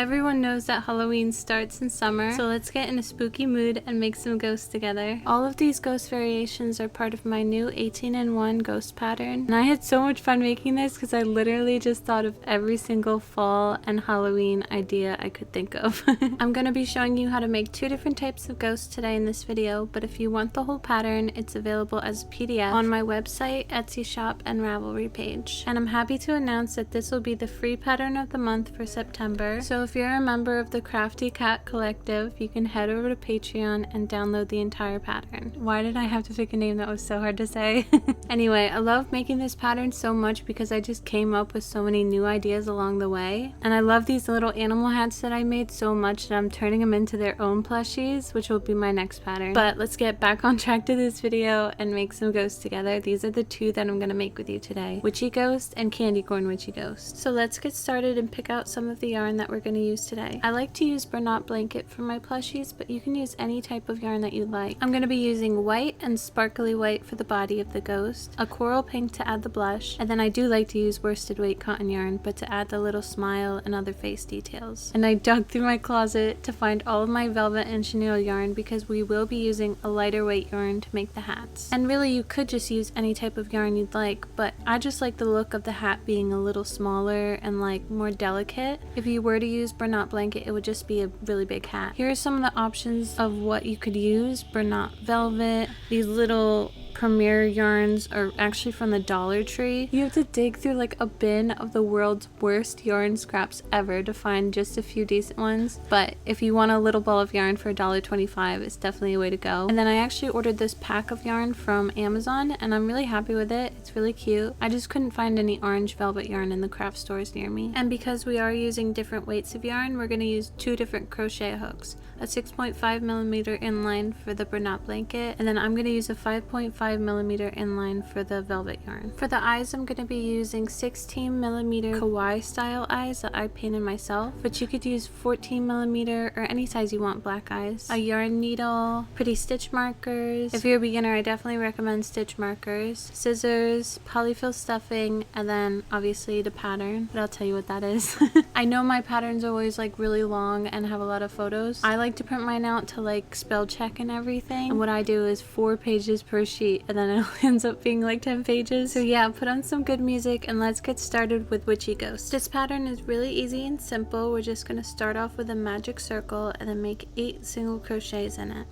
Everyone knows that Halloween starts in summer, so let's get in a spooky mood and make some ghosts together. All of these ghost variations are part of my new 18-in-1 ghost pattern, and I had so much fun making this because I literally just thought of every single fall and Halloween idea I could think of. I'm going to be showing you how to make 2 different types of ghosts today in this video, but if you want the whole pattern, it's available as a PDF on my website, Etsy shop, and Ravelry page. And I'm happy to announce that this will be the free pattern of the month for September, so if you're a member of the Crafty Cat Collective, you can head over to Patreon and download the entire pattern. Why did I have to pick a name that was so hard to say? Anyway, I love making this pattern so much because I just came up with so many new ideas along the way. And I love these little animal hats that I made so much that I'm turning them into their own plushies, which will be my next pattern. But let's get back on track to this video and make some ghosts together. These are the 2 that I'm going to make with you today. Witchy Ghost and Candy Corn Witchy Ghost. So let's get started and pick out some of the yarn that we're going to use today. I like to use Bernat blanket for my plushies, but you can use any type of yarn that you like. I'm going to be using white and sparkly white for the body of the ghost, a coral pink to add the blush, and then I do like to use worsted weight cotton yarn, but to add the little smile and other face details. And I dug through my closet to find all of my velvet and chenille yarn because we will be using a lighter weight yarn to make the hats. And really you could just use any type of yarn you'd like, but I just like the look of the hat being a little smaller and like more delicate. If you were to use Bernat blanket, it would just be a really big hat. Here are some of the options of what you could use. Bernat velvet, these little Premier yarns are actually from the Dollar Tree. You have to dig through like a bin of the world's worst yarn scraps ever to find just a few decent ones, but if you want a little ball of yarn for $1.25, it's definitely a way to go. And then I actually ordered this pack of yarn from Amazon and I'm really happy with it. It's really cute. I just couldn't find any orange velvet yarn in the craft stores near me. And because we are using different weights of yarn, we're going to use 2 different crochet hooks. A 6.5mm inline for the Bernat blanket, and then I'm going to use a 5.5mm inline for the velvet yarn. For the eyes, I'm going to be using 16mm kawaii style eyes that I painted myself, but you could use 14mm or any size you want black eyes, a yarn needle, pretty stitch markers. If you're a beginner, I definitely recommend stitch markers, scissors, polyfill stuffing, and then obviously the pattern, but I'll tell you what that is. I know my patterns are always like really long and have a lot of photos. I like to print mine out to like spell check and everything, and what I do is 4 pages per sheet and then it ends up being like 10 pages. So yeah, put on some good music and let's get started with Witchy Ghost. This pattern is really easy and simple. We're just going to start off with a magic circle and then make 8 single crochets in it.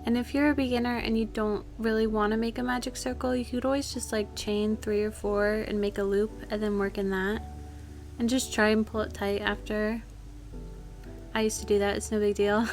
And if you're a beginner and you don't really want to make a magic circle, you could always just like chain 3 or 4 and make a loop and then work in that, and just try and pull it tight after. I used to do that, it's no big deal.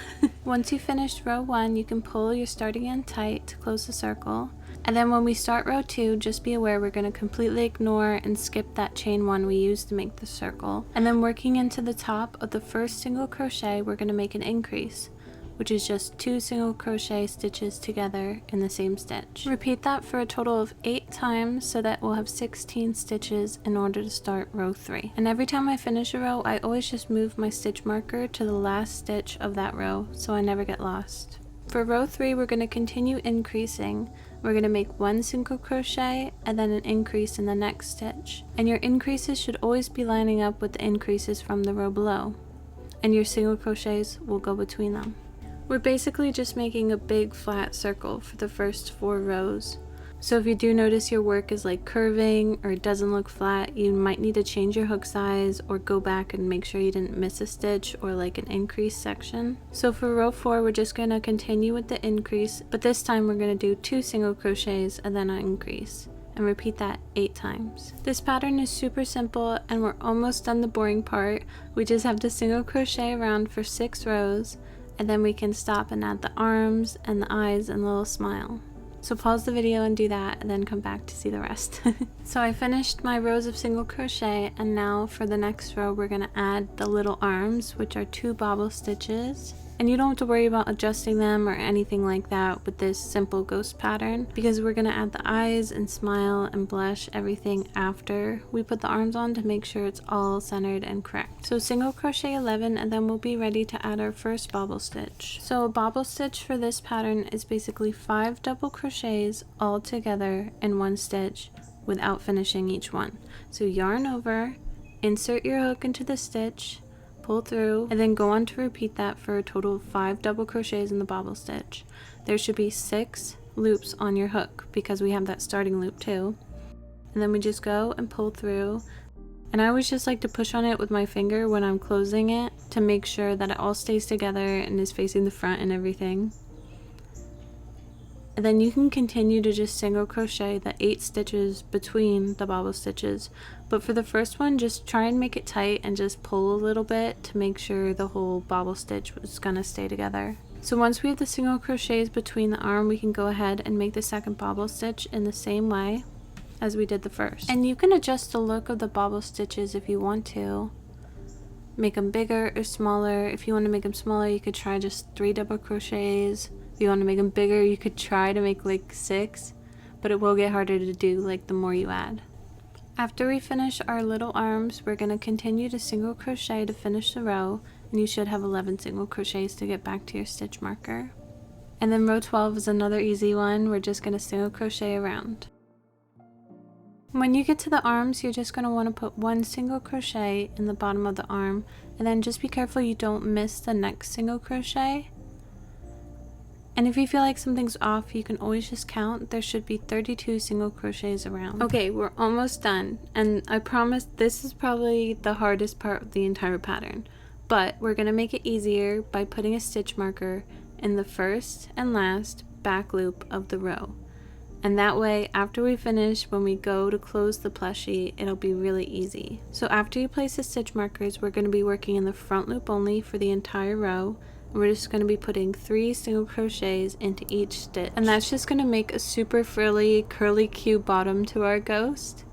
Once you finished row 1, you can pull your starting end tight to close the circle. And then when we start row 2, just be aware we're going to completely ignore and skip that chain 1 we used to make the circle. And then working into the top of the first single crochet, we're going to make an increase, which is just 2 single crochet stitches together in the same stitch. Repeat that for a total of 8 times so that we'll have 16 stitches in order to start row 3. And every time I finish a row, I always just move my stitch marker to the last stitch of that row so I never get lost. For row 3, we're going to continue increasing. We're going to make 1 single crochet and then an increase in the next stitch. And your increases should always be lining up with the increases from the row below, and your single crochets will go between them. We're basically just making a big flat circle for the first 4 rows. So if you do notice your work is like curving or it doesn't look flat, you might need to change your hook size or go back and make sure you didn't miss a stitch or like an increase section. So for row 4, we're just going to continue with the increase, but this time we're going to do 2 single crochets and then an increase, and repeat that 8 times. This pattern is super simple and we're almost done the boring part. We just have to single crochet around for 6 rows, and then we can stop and add the arms and the eyes and the little smile. So pause the video and do that and then come back to see the rest. So I finished my rows of single crochet, and now for the next row we're going to add the little arms, which are 2 bobble stitches. And you don't have to worry about adjusting them or anything like that with this simple ghost pattern, because we're going to add the eyes and smile and blush everything after we put the arms on to make sure it's all centered and correct. So single crochet 11 and then we'll be ready to add our first bobble stitch. So a bobble stitch for this pattern is basically 5 double crochets all together in 1 stitch without finishing each one. So yarn over, insert your hook into the stitch, pull through, and then go on to repeat that for a total of 5 double crochets in the bobble stitch. There should be 6 loops on your hook because we have that starting loop too. And then we just go and pull through, and I always just like to push on it with my finger when I'm closing it to make sure that it all stays together and is facing the front and everything. And then you can continue to just single crochet the 8 stitches between the bobble stitches, but for the first one just try and make it tight and just pull a little bit to make sure the whole bobble stitch is gonna stay together. So once we have the single crochets between the arm, we can go ahead and make the second bobble stitch in the same way as we did the first. And you can adjust the look of the bobble stitches if you want to. Make them bigger or smaller. If you want to make them smaller, you could try just 3 double crochets. If you want to make them bigger, you could try to make like 6, but it will get harder to do like the more you add. After we finish our little arms, we're going to continue to single crochet to finish the row, and you should have 11 single crochets to get back to your stitch marker. And then row 12 is another easy one. We're just going to single crochet around. When you get to the arms, you're just going to want to put 1 single crochet in the bottom of the arm, and then just be careful you don't miss the next single crochet. And if you feel like something's off, you can always just count. There should be 32 single crochets around. Okay, we're almost done, and I promise this is probably the hardest part of the entire pattern, but we're going to make it easier by putting a stitch marker in the first and last back loop of the row. And that way, after we finish, when we go to close the plushie, it'll be really easy. So after you place the stitch markers, we're going to be working in the front loop only for the entire row. We're just going to be putting 3 single crochets into each stitch, and that's just going to make a super frilly curly cute bottom to our ghost.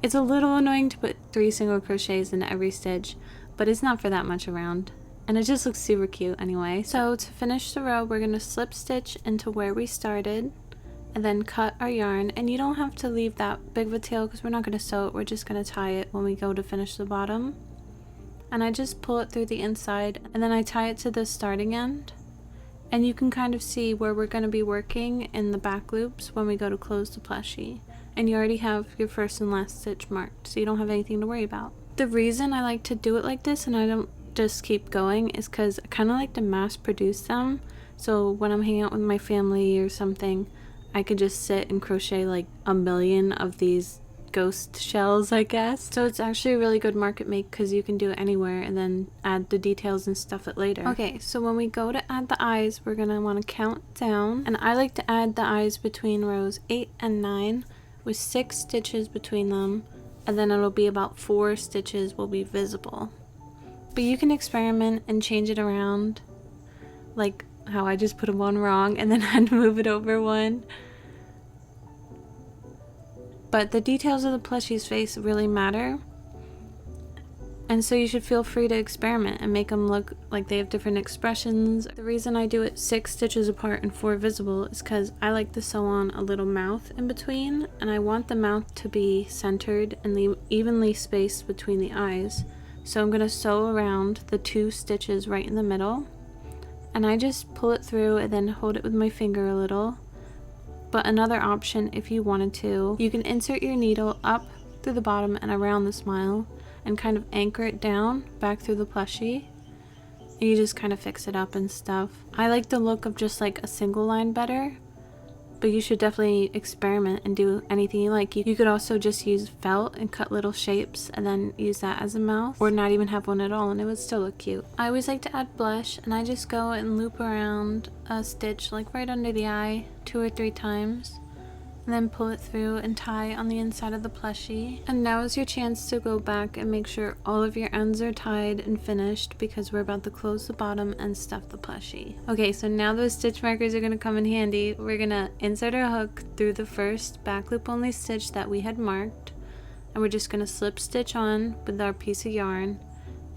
It's a little annoying to put 3 single crochets into every stitch, but it's not for that much around, and it just looks super cute anyway. So to finish the row, we're going to slip stitch into where we started and then cut our yarn, and you don't have to leave that big of a tail because we're not going to sew it, we're just going to tie it when we go to finish the bottom. And I just pull it through the inside, and then I tie it to the starting end, and you can kind of see where we're going to be working in the back loops when we go to close the plushie, and you already have your first and last stitch marked, so you don't have anything to worry about. The reason I like to do it like this and I don't just keep going is because I kind of like to mass produce them, so when I'm hanging out with my family or something, I could just sit and crochet like a million of these ghost shells, I guess. So it's actually a really good market make because you can do it anywhere and then add the details and stuff it later. Okay, so when we go to add the eyes, we're gonna want to count down, and I like to add the eyes between rows 8 and 9 with 6 stitches between them, and then it'll be about 4 stitches will be visible. But you can experiment and change it around, like how I just put one wrong and then had to move it over one. But the details of the plushie's face really matter, and so you should feel free to experiment and make them look like they have different expressions. The reason I do it 6 stitches apart and 4 visible is because I like to sew on a little mouth in between, and I want the mouth to be centered and evenly spaced between the eyes. So I'm going to sew around the 2 stitches right in the middle, and I just pull it through and then hold it with my finger a little. But another option, if you wanted to, you can insert your needle up through the bottom and around the smile and kind of anchor it down back through the plushie, and you just kind of fix it up and stuff. I like the look of just like a single line better, but you should definitely experiment and do anything you like. You could also just use felt and cut little shapes and then use that as a mouth, or not even have one at all and it would still look cute. I always like to add blush, and I just go and loop around a stitch like right under the eye 2 or 3 times, and then pull it through and tie on the inside of the plushie. And now is your chance to go back and make sure all of your ends are tied and finished, because we're about to close the bottom and stuff the plushie. Okay, so now those stitch markers are going to come in handy. We're going to insert our hook through the first back loop only stitch that we had marked, and we're just going to slip stitch on with our piece of yarn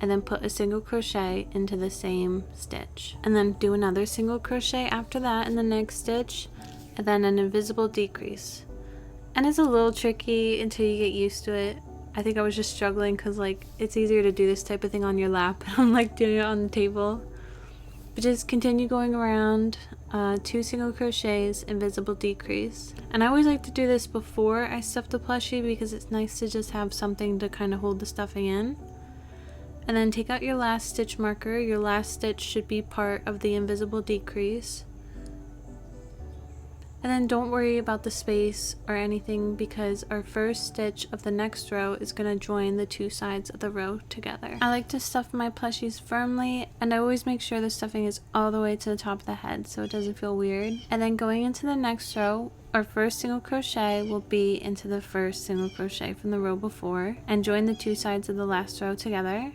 and then put a single crochet into the same stitch, and then do another single crochet after that in the next stitch, and then an invisible decrease. And it's a little tricky until you get used to it. I think I was just struggling because like it's easier to do this type of thing on your lap and I'm like doing it on the table. But just continue going around, 2 single crochets, invisible decrease. And I always like to do this before I stuff the plushie because it's nice to just have something to kind of hold the stuffing in. And then take out your last stitch marker. Your last stitch should be part of the invisible decrease. And then don't worry about the space or anything, because our first stitch of the next row is going to join the two sides of the row together. I like to stuff my plushies firmly, and I always make sure the stuffing is all the way to the top of the head so it doesn't feel weird. And then going into the next row, our first single crochet will be into the first single crochet from the row before and join the two sides of the last row together.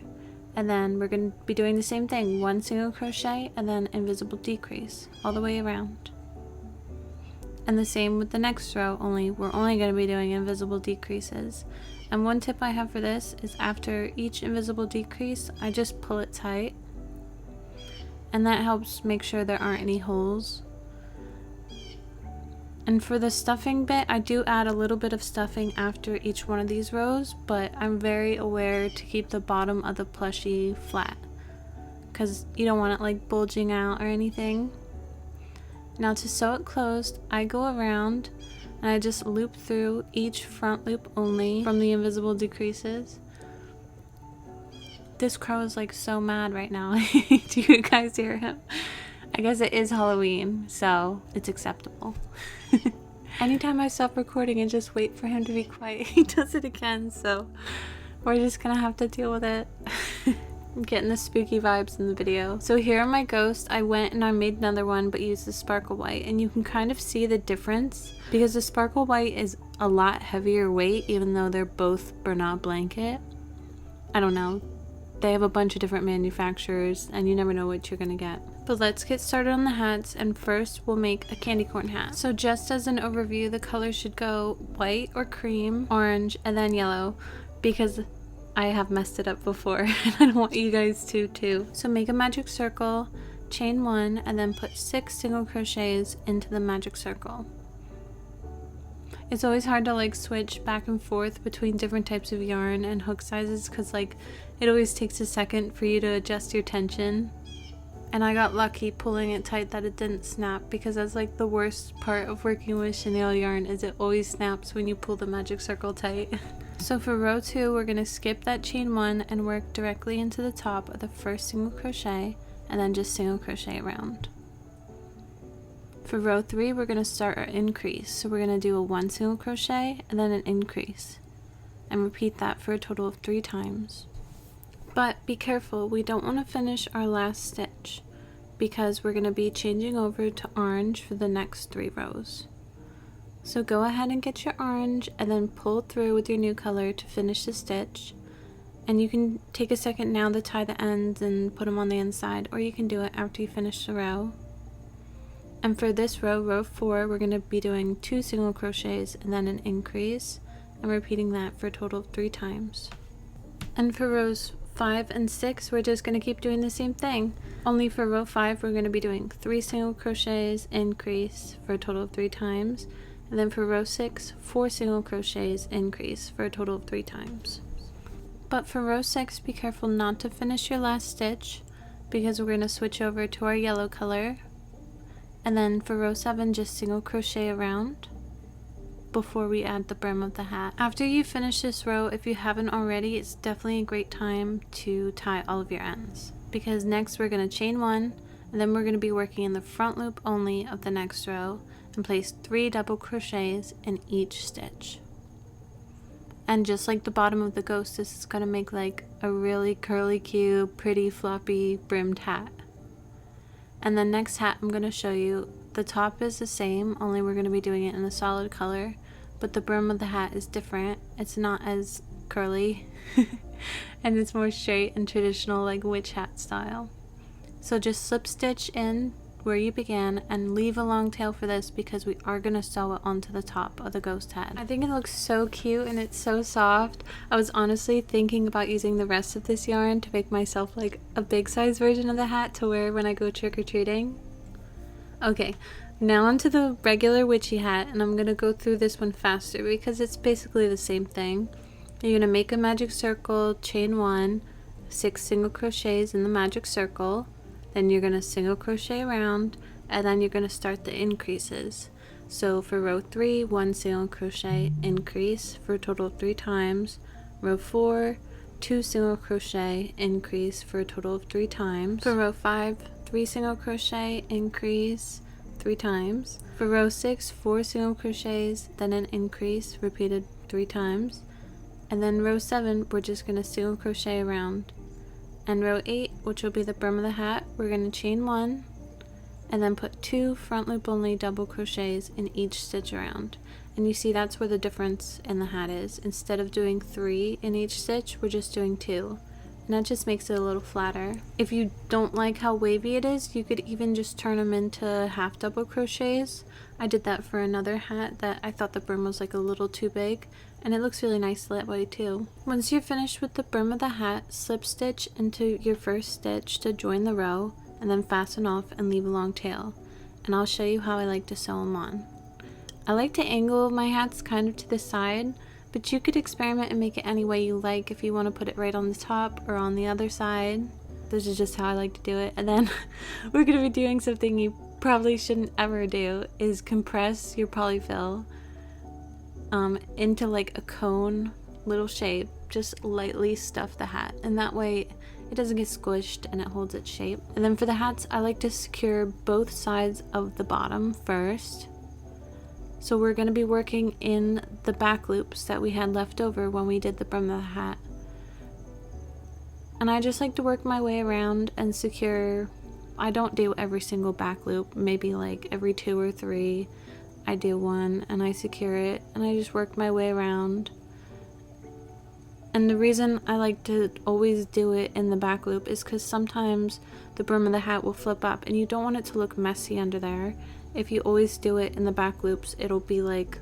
And then we're going to be doing the same thing, one single crochet and then invisible decrease all the way around. And the same with the next row, only we're only going to be doing invisible decreases. And one tip I have for this is after each invisible decrease, I just pull it tight. And that helps make sure there aren't any holes. And for the stuffing bit, I do add a little bit of stuffing after each one of these rows, but I'm very aware to keep the bottom of the plushie flat, because you don't want it like bulging out or anything. Now to sew it closed, I go around and I just loop through each front loop only from the invisible decreases. This crow is like so mad right now. Do you guys hear him? I guess it is Halloween, so it's acceptable. Anytime I stop recording and just wait for him to be quiet, he does it again, so we're just gonna have to deal with it. I'm getting the spooky vibes in the video. So here on my ghost, I went and I made another one but used the sparkle white, and you can kind of see the difference because the sparkle white is a lot heavier weight even though they're both Bernat blanket. I don't know. They have a bunch of different manufacturers and you never know what you're gonna get. But let's get started on the hats, and first we'll make a candy corn hat. So just as an overview, the colors should go white or cream, orange, and then yellow, because I have messed it up before and I don't want you guys to too. So make a magic circle, chain 1, and then put 6 single crochets into the magic circle. It's always hard to like switch back and forth between different types of yarn and hook sizes, because like it always takes a second for you to adjust your tension. And I got lucky pulling it tight that it didn't snap, because that's like the worst part of working with chenille yarn, is it always snaps when you pull the magic circle tight. So for row 2, we're going to skip that chain 1 and work directly into the top of the first single crochet and then just single crochet around. For row 3, we're going to start our increase. So we're going to do a 1 single crochet and then an increase, and repeat that for a total of 3 times. But be careful, we don't want to finish our last stitch, because we're going to be changing over to orange for the next 3 rows. So go ahead and get your orange and then pull through with your new color to finish the stitch. And you can take a second now to tie the ends and put them on the inside, or you can do it after you finish the row. And for this row, row 4, we're going to be doing 2 single crochets and then an increase, and repeating that for a total of 3 times. And for rows 5 and 6, we're just going to keep doing the same thing. Only for row 5, we're going to be doing 3 single crochets, increase for a total of 3 times. And then for row 6, 4 single crochets, increase for a total of 3 times. But for row 6, be careful not to finish your last stitch, because we're going to switch over to our yellow color. And then for row 7, just single crochet around before we add the brim of the hat. After you finish this row, if you haven't already, it's definitely a great time to tie all of your ends, because next we're going to chain 1, and then we're going to be working in the front loop only of the next row and place 3 double crochets in each stitch. And just like the bottom of the ghost, this is going to make like a really curly cute, pretty floppy brimmed hat. And the next hat I'm going to show you, the top is the same, only we're going to be doing it in a solid color, but the brim of the hat is different. It's not as curly and it's more straight and traditional, like witch hat style. So just slip stitch in where you began and leave a long tail for this, because we are going to sew it onto the top of the ghost head. I think it looks so cute and it's so soft. I was honestly thinking about using the rest of this yarn to make myself like a big size version of the hat to wear when I go trick-or-treating. Okay, now onto the regular witchy hat, and I'm going to go through this one faster because it's basically the same thing. You're going to make a magic circle, chain 1, 6 single crochets in the magic circle, then you're going to single crochet around, and then you're going to start the increases. So for row 3, 1 single crochet, increase for a total of 3 times. Row 4, 2 single crochet, increase for a total of 3 times. For row 5, 3 single crochet, increase 3 times. For row 6, 4 single crochets, then an increase repeated 3 times. And then row 7, we're just going to single crochet around. And row 8, which will be the brim of the hat, we're going to chain 1 and then put 2 front loop only double crochets in each stitch around. And you see that's where the difference in the hat is. Instead of doing 3 in each stitch, we're just doing 2. And that just makes it a little flatter. If you don't like how wavy it is, you could even just turn them into half double crochets. I did that for another hat that I thought the brim was like a little too big, and it looks really nice that way too. Once you're finished with the brim of the hat, slip stitch into your first stitch to join the row, and then fasten off and leave a long tail. And I'll show you how I like to sew them on. I like to angle my hats kind of to the side, but you could experiment and make it any way you like if you want to put it right on the top or on the other side. This is just how I like to do it. And then we're going to be doing something you probably shouldn't ever do, is compress your polyfill into like a cone little shape. Just lightly stuff the hat, and that way it doesn't get squished and it holds its shape. And then for the hats, I like to secure both sides of the bottom first. So we're going to be working in the back loops that we had left over when we did the brim of the hat. And I just like to work my way around and secure. I don't do every single back loop, maybe like every 2 or 3 I do one and I secure it, and I just work my way around. And the reason I like to always do it in the back loop is because sometimes the brim of the hat will flip up and you don't want it to look messy under there. If you always do it in the back loops, it'll be like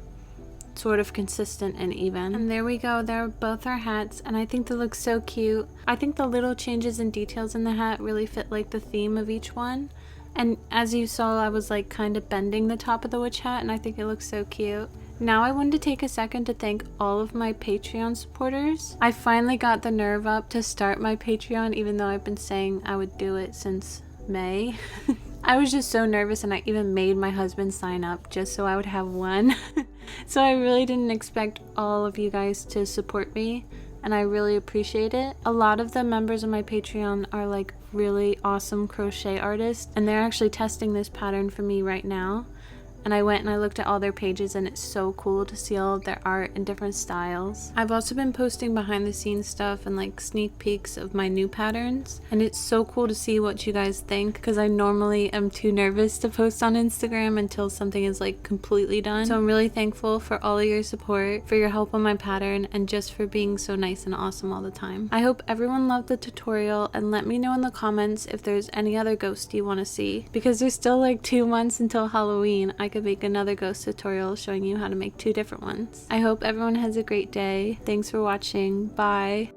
sort of consistent and even. And there we go, there are both our hats, and I think they look so cute. I think the little changes and details in the hat really fit like the theme of each one. And as you saw, I was like kind of bending the top of the witch hat, and I think it looks so cute. Now I wanted to take a second to thank all of my Patreon supporters. I finally got the nerve up to start my Patreon, even though I've been saying I would do it since May. I was just so nervous, and I even made my husband sign up just so I would have one. So I really didn't expect all of you guys to support me, and I really appreciate it. A lot of the members of my Patreon are like really awesome crochet artists, and they're actually testing this pattern for me right now. And I went and I looked at all their pages, and it's so cool to see all of their art in different styles. I've also been posting behind the scenes stuff and like sneak peeks of my new patterns, and it's so cool to see what you guys think, because I normally am too nervous to post on Instagram until something is like completely done. So I'm really thankful for all of your support, for your help on my pattern, and just for being so nice and awesome all the time. I hope everyone loved the tutorial, and let me know in the comments if there's any other ghost you want to see, because there's still like 2 months until Halloween. I could make another ghost tutorial showing you how to make 2 different ones. I hope everyone has a great day. Thanks for watching. Bye.